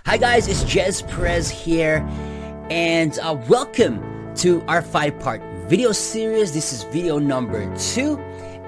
Hi guys, it's Gez Perez here, and welcome to our 5-part video series. This is video number 2,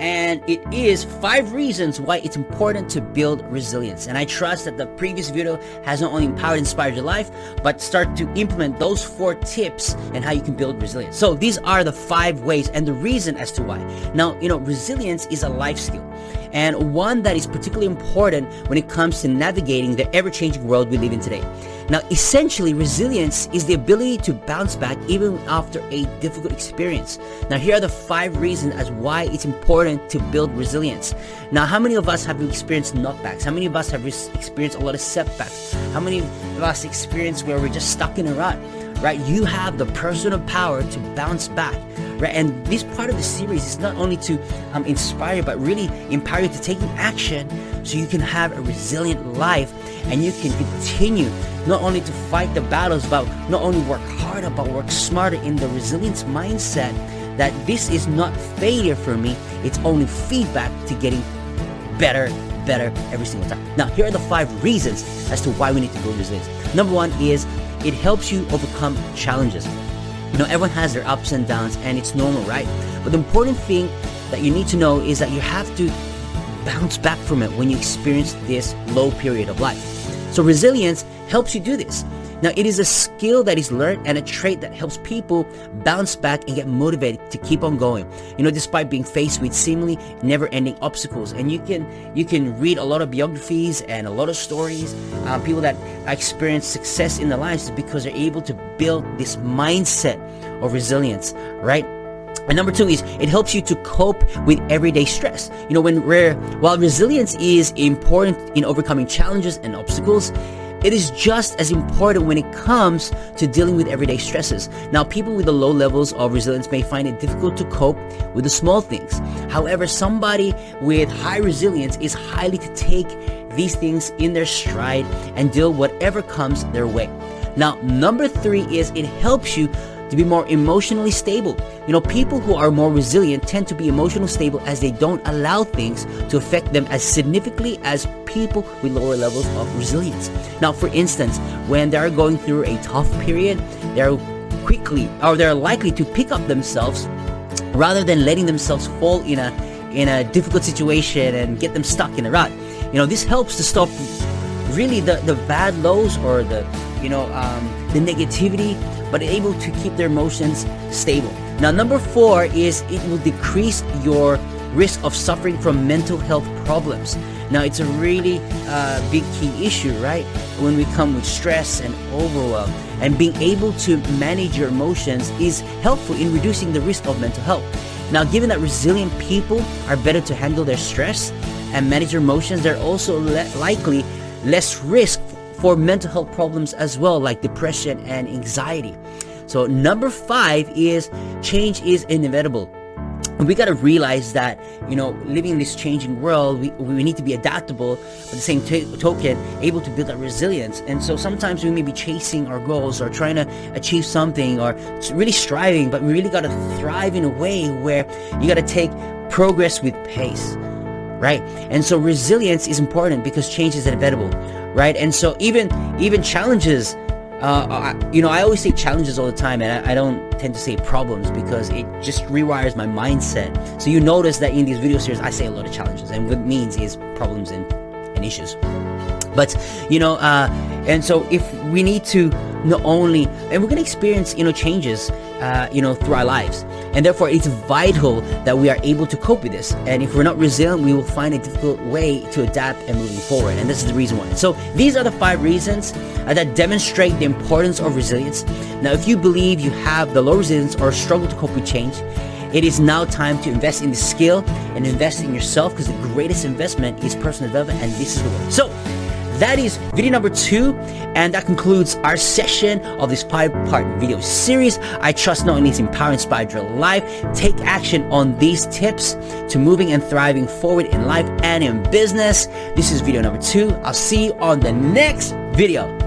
and it is 5 reasons why it's important to build resilience. And I trust that the previous video has not only empowered and inspired your life, but start to implement those 4 tips and how you can build resilience. So these are the 5 ways and the reason as to why. Now, resilience is a life skill, and one that is particularly important when it comes to navigating the ever-changing world we live in today. Now, essentially, resilience is the ability to bounce back even after a difficult experience. Now, here are the 5 reasons as why it's important to build resilience. Now, how many of us have experienced knockbacks? How many of us have experienced a lot of setbacks? How many of us experienced where we're just stuck in a rut? Right? You have the personal power to bounce back. Right? And this part of the series is not only to inspire you, but really empower you to take action so you can have a resilient life and you can continue not only to fight the battles, but not only work harder, but work smarter in the resilience mindset that this is not failure for me, it's only feedback to getting better every single time. Now, here are the 5 reasons as to why we need to build resilience. Number 1 is it helps you overcome challenges. Everyone has their ups and downs, and it's normal, right? But the important thing that you need to know is that you have to bounce back from it when you experience this low period of life. So resilience helps you do this. Now, it is a skill that is learned and a trait that helps people bounce back and get motivated to keep on going, despite being faced with seemingly never-ending obstacles. And you can read a lot of biographies and a lot of stories, people that experience success in their lives because they're able to build this mindset of resilience, right? And number 2 is it helps you to cope with everyday stress. While resilience is important in overcoming challenges and obstacles, it is just as important when it comes to dealing with everyday stresses. Now, people with the low levels of resilience may find it difficult to cope with the small things. However, somebody with high resilience is highly to take these things in their stride and deal whatever comes their way. Now, number 3 is it helps you to be more emotionally stable. People who are more resilient tend to be emotionally stable as they don't allow things to affect them as significantly as people with lower levels of resilience. Now, for instance, when they're going through a tough period, they're likely to pick up themselves rather than letting themselves fall in a difficult situation and get them stuck in a rut. This helps to stop really the bad lows or the negativity, but able to keep their emotions stable. Now, number 4 is it will decrease your risk of suffering from mental health problems. Now, it's a really big key issue, right? When we come with stress and overwhelm, and being able to manage your emotions is helpful in reducing the risk of mental health. Now, given that resilient people are better to handle their stress and manage their emotions, they're also likely less risk for mental health problems as well, like depression and anxiety. So number 5 is change is inevitable. And we got to realize that, living in this changing world, we need to be adaptable, but at the same token, able to build that resilience. And so sometimes we may be chasing our goals or trying to achieve something or really striving, but we really got to thrive in a way where you got to take progress with pace, right? And so resilience is important because change is inevitable, right? And so even challenges, I always say challenges all the time, and I don't tend to say problems because it just rewires my mindset. So you notice that in these video series, I say a lot of challenges, and what it means is problems and issues. But, and so if we need to not only, and we're going to experience, changes, through our lives. And therefore, it's vital that we are able to cope with this. And if we're not resilient, we will find a difficult way to adapt and moving forward. And this is the reason why. So these are the 5 reasons that demonstrate the importance of resilience. Now, if you believe you have the low resilience or struggle to cope with change, it is now time to invest in the skill and invest in yourself, because the greatest investment is personal development, and this is the way. So that is video number 2, and that concludes our session of this 5-part video series. I trust not only it's empowered, inspired your life. Take action on these tips to moving and thriving forward in life and in business. This is video number 2. I'll see you on the next video.